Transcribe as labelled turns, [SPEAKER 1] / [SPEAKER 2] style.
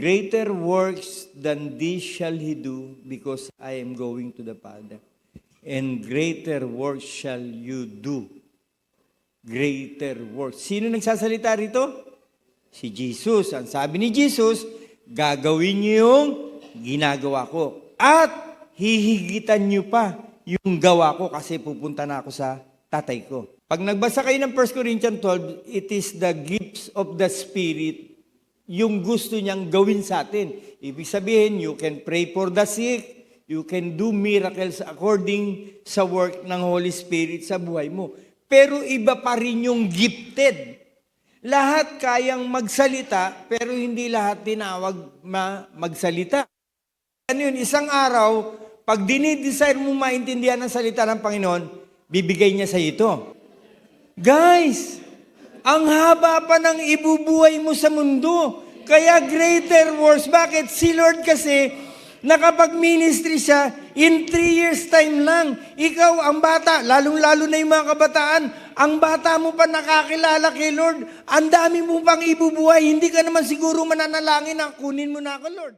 [SPEAKER 1] Greater works than these shall he do, because I am going to the Father. And greater works shall you do. Greater works. Sino nagsasalita rito? Si Jesus. Ang sabi ni Jesus, gagawin niyo yung ginagawa ko. At hihigitan niyo pa yung gawa ko kasi pupunta na ako sa tatay ko. Pag nagbasa kayo ng 1 Corinthians 12, it is the gifts of the Spirit yung gusto niyang gawin sa atin. Ibig sabihin, you can pray for the sick, you can do miracles according sa work ng Holy Spirit sa buhay mo. Pero iba pa rin yung gifted. Lahat kayang magsalita, pero hindi lahat tinawag magsalita. Ano yun? Isang araw, pag dinidesire mo maintindihan ang salita ng Panginoon, bibigay niya sa ito. Guys, ang haba pa ng ibubuhay mo sa mundo. Kaya greater works. Bakit? Si Lord kasi, nakapag-ministry siya, in 3 years time lang. Ikaw, ang bata, lalong-lalo na yung mga kabataan, ang bata mo pa nakakilala kay Lord, ang dami mo pang ibubuhay, hindi ka naman siguro mananalangin na kunin mo na ako, Lord.